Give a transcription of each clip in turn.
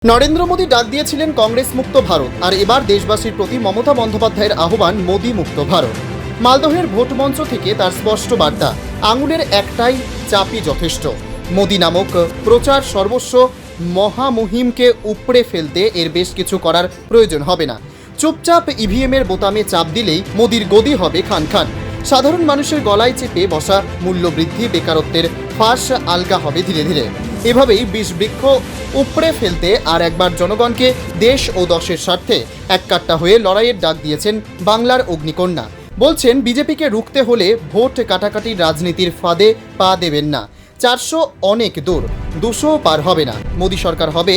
নরেন্দ্র মোদী ডাক দিয়েছিলেন কংগ্রেস মুক্ত ভারত, আর এবার দেশবাসীর প্রতি মমতা বন্দ্যোপাধ্যায়ের আহ্বান মোদী মুক্ত ভারত। মালদহের ভোট মঞ্চ থেকে তার স্পষ্ট বার্তা, আঙুলের একটাই চাপই যথেষ্ট। মোদী নামক প্রচার সর্বস্ব মহামহিমকে উপড়ে ফেলতে এর বেশ কিছু করার প্রয়োজন হবে না। চুপচাপ ইভিএমের বোতামে চাপ দিলেই মোদীর গদি হবে খান খান। সাধারণ মানুষের গলায় চেপে বসা মূল্যবৃদ্ধি, বেকারত্বের ফাঁস আলগা হবে ধীরে ধীরে। এভাবেই বিষ বৃক্ষ উপড়ে ফেলতে আর একবার জনগণকে দেশ ও দশের স্বার্থে এককাট্টা হয়ে লড়াইয়ের ডাক দিয়েছেন বাংলার অগ্নিকন্যা। বলছেন, বিজেপিকে রুখতে হলে ভোট কাটাকাটির রাজনীতির ফাঁদে পা দেবেন না। 400 অনেক দূর, 200 পার হবে না। মোদী সরকার হবে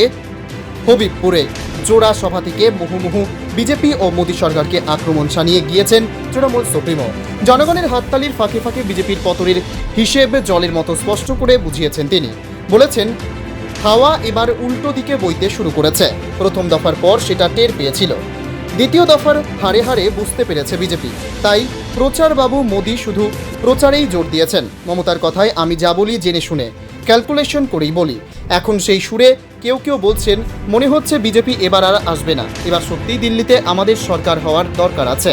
হবিবপুরে। জোড়া সভা থেকে মুহুমুহু বিজেপি ও মোদী সরকারকে আক্রমণ শানিয়ে গিয়েছেন তৃণমূল সুপ্রিমো। জনগণের হাততালির ফাঁকে ফাঁকে বিজেপির পতনের হিসেব জলের মতো স্পষ্ট করে বুঝিয়েছেন তিনি। বলেছেন, হাওয়া এবার উল্টো দিকে বইতে শুরু করেছে। প্রথম দফার পর সেটা টের পেয়েছিল, দ্বিতীয় দফার হারে হারে বুঝতে পেরেছে বিজেপি। তাই প্রচারবাবু মোদী শুধু প্রচারেই জোর দিয়েছেন। মমতার কথায় আমি যা বলি জেনে শুনে ক্যালকুলেশন করেই বলি। এখন সেই সুরে কেউ কেউ বলছেন, মনে হচ্ছে বিজেপি এবার আর আসবে না, এবার সত্যিই দিল্লিতে আমাদের সরকার হওয়ার দরকার আছে।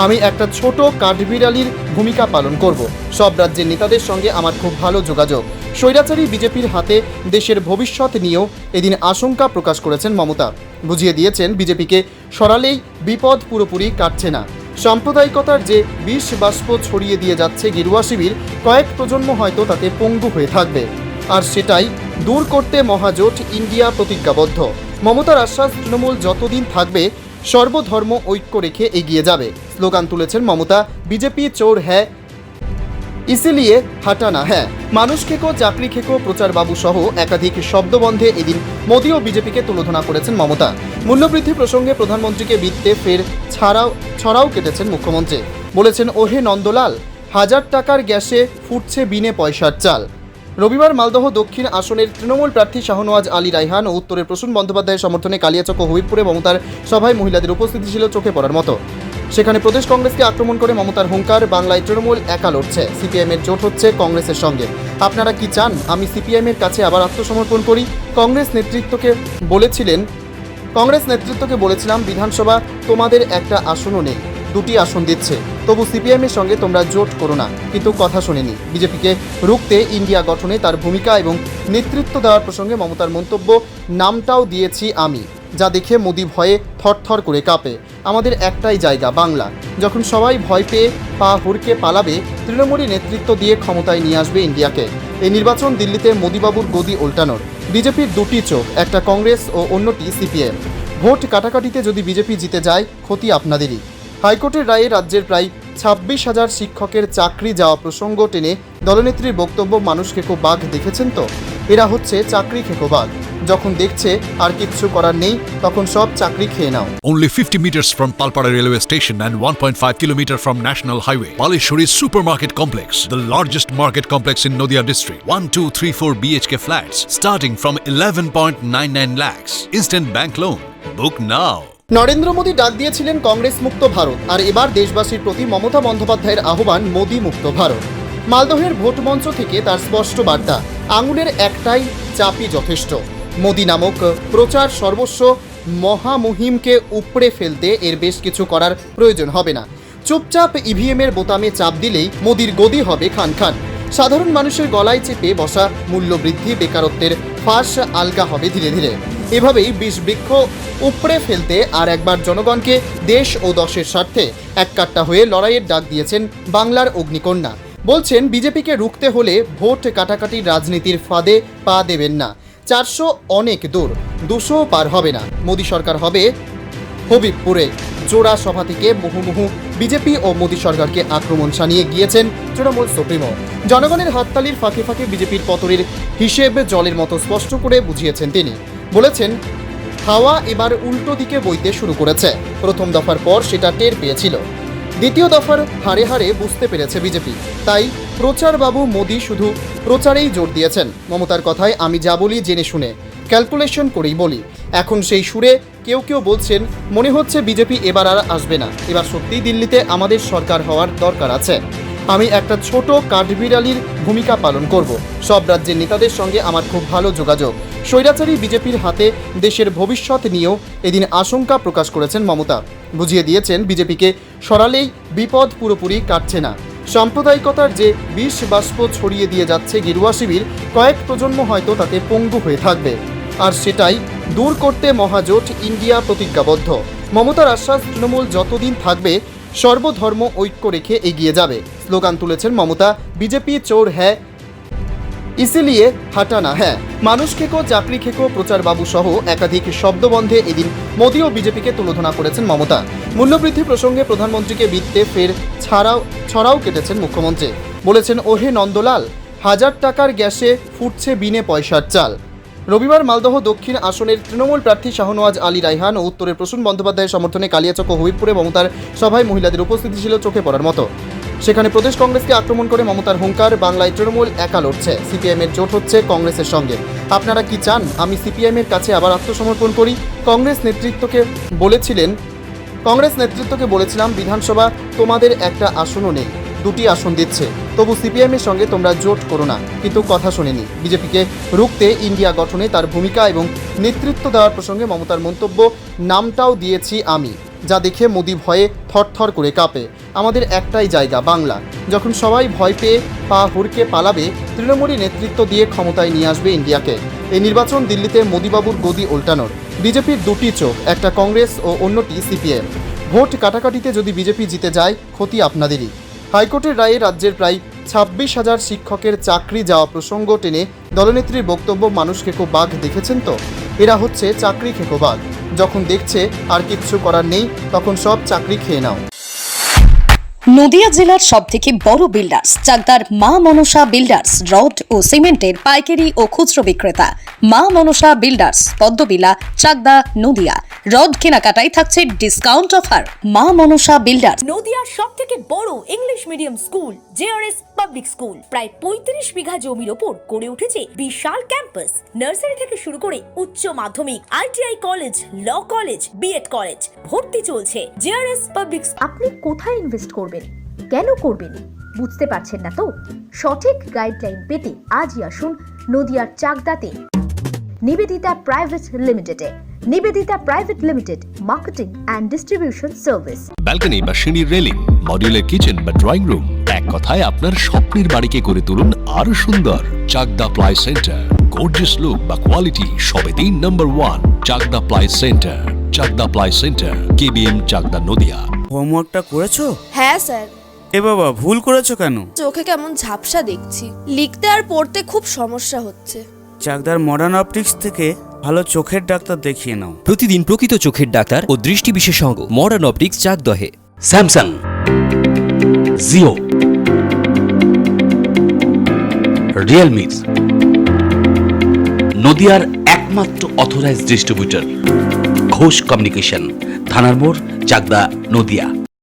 আমি একটা ছোট কাঠবিড়ালির ভূমিকা পালন করব। সব রাজ্যের নেতাদের সঙ্গে আমার খুব ভালো যোগাযোগ। স্বৈরাচারী বিজেপির হাতে দেশের ভবিষ্যৎ নিয়েও এদিন আশঙ্কা প্রকাশ করেছেন মমতা। বুঝিয়ে দিয়েছেন, বিজেপিকে সরালেই বিপদ পুরোপুরি কাটছে না। সাম্প্রদায়িকতার যে বিষ বাষ্প ছড়িয়ে দিয়ে যাচ্ছে গেরুয়া শিবির, কয়েক প্রজন্ম হয়তো তাতে পঙ্গু হয়ে থাকবে, আর সেটাই দূর করতে মহাজোট ইন্ডিয়া প্রতিজ্ঞাবদ্ধ। মমতার আশ্বাস, তৃণমূল যতদিন থাকবে সর্বধর্ম ঐক্য রেখে এগিয়ে যাবে। স্লোগান তুলেছেন মমতা, বিজেপি চোর হ্যাঁ ইসিলিয়ে হাটানা হ্যাঁ। মানুষ খেকো চাকরি খেকো প্রচারবাবু সহ একাধিক শব্দবন্ধে এদিন মোদী ও বিজেপিকে তুলোধনা করেছেন মমতা। মূল্যবৃদ্ধি প্রসঙ্গে প্রধানমন্ত্রীকে বিত্তে ফের ছড়াও কেটেছেন মুখ্যমন্ত্রী। বলেছেন, ওহে নন্দলাল, 1000 টাকার গ্যাসে ফুটছে বিনে পয়সার চাল। রবিবার মালদহ দক্ষিণ আসনের তৃণমূল প্রার্থী শাহনওয়াজ আলী রায়হান ও উত্তরের প্রসূন বন্দ্যোপাধ্যায়ের সমর্থনে কালিয়াচক ও হবিবপুরে মমতার সভায় মহিলাদের উপস্থিতি ছিল চোখে পড়ার মতো। সেখানে প্রদেশ কংগ্রেসকে আক্রমণ করে মমতার হুঙ্কার, বাংলায় তৃণমূল একা লড়ছে, সিপিআইএমের জোট হচ্ছে কংগ্রেসের সঙ্গে। আপনারা কি চান আমি সিপিআইএমের কাছে আবার আত্মসমর্পণ করি? কংগ্রেস নেতৃত্বকে বলেছিলাম, বিধানসভা তোমাদের একটা আসনও নেই, 2টি আসন দিচ্ছে, তবু সিপিআইএমের সঙ্গে তোমরা জোট করো না। কিন্তু কথা শোনেনি। বিজেপিকে রুখতে ইন্ডিয়া গঠনে তার ভূমিকা এবং নেতৃত্ব দেওয়ার প্রসঙ্গে মমতার মন্তব্য, নামটাও দিয়েছি আমি, যা দেখে মোদী ভয়ে থরথর করে কাঁপে। আমাদের একটাই জায়গা বাংলা। যখন সবাই ভয় পেয়ে পা হুড়কে পালাবে, তৃণমূলী নেতৃত্ব দিয়ে ক্ষমতায় নিয়ে আসবে ইন্ডিয়াকে। এই নির্বাচন দিল্লিতে মোদীবাবুর গদি উল্টানোর। বিজেপির 2টি চোখ, একটা কংগ্রেস ও অন্যটি সিপিএম। ভোট কাটাকাটিতে যদি বিজেপি জিতে যায়, ক্ষতি আপনাদেরই। হাইকোর্টের রায়ে রাজ্যের প্রায় 26,000 শিক্ষকের চাকরি যাওয়া প্রসঙ্গ টেনে দলনেত্রীর বক্তব্য, মানুষ খেকো বাঘ দেখেছেন তো? এরা হচ্ছে চাকরি খেকো বাঘ। যখন দেখছে আর কিচ্ছু করার নেই, তখন সব চাকরি খেয়ে নাও। Only 50 meters from Palpara railway station and 1.5 kilometer from National Highway, Palishuri Supermarket Complex, the largest market complex in Nadia district. 1, 2, 3, 4 BHK flats starting from 11.99 lakhs. Instant bank loan. Book now. Narendra Modi ডাক দিয়েছিলেন কংগ্রেস মুক্ত ভারত, আর এবার দেশবাসীর প্রতি মমতা বন্দ্যোপাধ্যায়ের আহ্বান মোদী মুক্ত ভারত। মালদহের ভোট মঞ্চ থেকে তার স্পষ্ট বার্তা, আঙুলের একটাই চাপই যথেষ্ট। মোদী নামক প্রচার সর্বস্ব মহামহিমকে উপড়ে ফেলতে এর বেশ কিছু করার প্রয়োজন হবে না। চুপচাপ ইভিএমের বোতামে চাপ দিলেই মোদীর গদি হবে খান খান। সাধারণ মানুষের গলায় চেপে বসা মূল্যবৃদ্ধি, বেকারত্বের ফাঁস আলগা হবে ধীরে ধীরে। এভাবেই বিষ বৃক্ষ উপড়ে ফেলতে আর একবার জনগণকে দেশ ও দশের স্বার্থে এককাট্টা হয়ে লড়াইয়ের ডাক দিয়েছেন বাংলার অগ্নিকন্যা। বলছেন, বিজেপিকে রুখতে হলে ভোট কাটাকাটির রাজনীতির ফাঁদে পা দেবেন না। 400 অনেক দূর, 200 পার হবে না। মোদী সরকার হবে হবিবপুরে। জোড়া সভা থেকে মুহুমুহু বিজেপি ও মোদী সরকারকে আক্রমণ শানিয়ে গিয়েছেন তৃণমূল সুপ্রিমো। জনগণের হাততালির ফাঁকে ফাঁকে বিজেপির পতনের হিসেব জলের মতো স্পষ্ট করে বুঝিয়েছেন তিনি। বলেছেন, হাওয়া এবার উল্টো দিকে বইতে শুরু করেছে। প্রথম দফার পর সেটা টের পেয়েছিল, দ্বিতীয় দফার হারে হারে বুঝতে পেরেছে বিজেপি। তাই প্রচারবাবু মোদী শুধু প্রচারেই জোর দিয়েছেন। মমতার কথায় আমি যা বলি জেনে শুনে ক্যালকুলেশন করেই বলি। এখন সেই সুরে কেউ কেউ বলছেন, মনে হচ্ছে বিজেপি এবার আর আসবে না, এবার সত্যিই দিল্লিতে আমাদের সরকার হওয়ার দরকার আছে। আমি একটা ছোট কাঠবিড়ালির ভূমিকা পালন করব। সব রাজ্যের নেতাদের সঙ্গে আমার খুব ভালো যোগাযোগ। স্বৈরাচারী বিজেপির হাতে দেশের ভবিষ্যৎ নিয়েও এদিন আশঙ্কা প্রকাশ করেছেন মমতা। বুঝিয়ে দিয়েছেন বিজেপিকে সরালেই বিপদ পুরোপুরি কাটছে না। সাম্প্রদায়িকতার যে বিষ বাষ্প ছড়িয়ে দিয়ে যাচ্ছে গেরুয়া শিবির, কয়েক প্রজন্ম হয়তো তাতে পঙ্গু হয়ে থাকবে, আর সেটাই দূর করতে মহাজোট ইন্ডিয়া প্রতিজ্ঞাবদ্ধ। মমতার আশ্বাস, তৃণমূল যতদিন থাকবে সর্বধর্ম ঐক্য রেখে এগিয়ে যাবে। স্লোগান তুলেছেন মমতা, বিজেপি চোর হ্যাঁ ইসিলিয়ে হাটানা হ্যাঁ। মানুষ খেকো চাকরি খেকো প্রচার বাবু সহ একাধিক শব্দবন্ধে এদিন মোদী ও বিজেপিকে তুলোধনা করেছেন মমতা। মূল্যবৃদ্ধি প্রসঙ্গে প্রধানমন্ত্রীকে বিত্তে ফের ছড়াও কেটেছেন মুখ্যমন্ত্রী। বলেছেন, ওহে নন্দলাল, 1000 টাকার গ্যাসে ফুটছে বিনে পয়সার চাল। রবিবার মালদহ দক্ষিণ আসনের তৃণমূল প্রার্থী শাহনওয়াজ আলী রায়হান ও উত্তরের প্রসূন বন্দ্যোপাধ্যায়ের সমর্থনে কালিয়াচক ও হবিবপুরে মমতার সভায় মহিলাদের উপস্থিতি ছিল চোখে পড়ার মতো। সেখানে প্রদেশ কংগ্রেসকে আক্রমণ করে মমতার হুঙ্কার, বাংলায় তৃণমূল একা লড়ছে, সিপিএমের জোট হচ্ছে কংগ্রেসের সঙ্গে। আপনারা কি চান আমি সিপিএমের কাছে আবার আত্মসমর্পণ করি? কংগ্রেস নেতৃত্বকে বলেছিলাম বিধানসভা তোমাদের একটা আসনও নেই, 2টি আসন দিচ্ছে, তবু সিপিএমের সঙ্গে তোমরা জোট করো না। কিন্তু কথা শোনেনি। বিজেপিকে রুখতে ইন্ডিয়া গঠনে তার ভূমিকা এবং নেতৃত্ব দেওয়ার প্রসঙ্গে মমতার মন্তব্য, নামটাও দিয়েছি আমি, যা দেখে মোদি ভয়ে থরথর করে কাঁপে। আমাদের একটাই জায়গা বাংলা। যখন সবাই ভয় পেয়ে পা হুড়কে পালাবে, তৃণমূলী নেতৃত্ব দিয়ে ক্ষমতায় নিয়ে আসবে ইন্ডিয়াকে। এই নির্বাচন দিল্লিতে মোদিবাবুর গদি উল্টানোর। বিজেপির 2টি চোখ, একটা কংগ্রেস ও অন্যটি সিপিএম। ভোট কাটাকাটিতে যদি বিজেপি জিতে যায়, ক্ষতি আপনাদেরই। হাইকোর্টের রায়ে রাজ্যের প্রায় 26,000 শিক্ষকের চাকরি যাওয়া প্রসঙ্গ টেনে দলনেত্রীর বক্তব্য, মানুষ খেকো বাঘ দেখেছেন তো? এরা হচ্ছে চাকরি খেকো বাঘ। যখন দেখছে আর কিচ্ছু করার নেই, তখন সব চাকরি খেয়ে নাও। নদিয়া জেলার সবথেকে বড় বিল্ডার্স চাকদার মা মনসা বিল্ডার্স, রড ও সিমেন্টের পাইকারি ও খুচরো বিক্রেতা। মা মনসা বিল্ডার্স, পদ্মবিলা, চাকদা, নদিয়া। রড কেনাকাটায় থাকছে ডিসকাউন্ট অফার। মা মনসা বিল্ডার্স। নদিয়ার সবথেকে বড় English medium school JRS public school, প্রায় 35 বিঘা জমির ওপর গড়ে উঠেছে বিশাল ক্যাম্পাস। নার্সারি থেকে শুরু করে উচ্চ মাধ্যমিক, ITI college, law college, BEd college, ভর্তি চলছে। JRS public. আপনি কোথায় ইনভেস্ট করবেন, কেন করবেন বুঝতে পারছেন না তো? সঠিক গাইডলাইন পেতে আজই আসুন নদিয়ার চাকদাতে নিবেদিতা প্রাইভেট লিমিটেডে। Nivedita private limited, marketing and distribution service. Balcony বা সিঁড়ির রেলিং, মডিউলার কিচেন বা ড্রয়িং রুম, এক কথায় আপনার স্বপ্নের বাড়িকে করে তুলুন আরো সুন্দর। Chakdaha ply centre, gorgeous look বা কোয়ালিটি সবেতেই number 1। Chakdaha ply centre, Chakdaha ply centre, KBM, Chakdaha, Nadia. হোমওয়ার্কটা করেছো? হ্যাঁ স্যার। এ বাবা, ভুল করেছো কেন? চোখে কেমন ঝাপসা দেখছি, লিখতে আর পড়তে খুব সমস্যা হচ্ছে। চাকদার মডার্ন অপটিক্স থেকে ভালো চোখের ডাক্তার দেখিয়ে নাও। প্রতিদিন প্রকৃত চোখের ডাক্তার ও দৃষ্টি বিশেষজ্ঞ মডার্ন অপটিক্স, চাকদহে। স্যামসাং, জিও, রিয়েলমি, নদিয়ার একমাত্র অথরাইজড ডিস্ট্রিবিউটর ঘোষ কমিউনিকেশন, থানার মোড়, চাকদা, নদিয়া।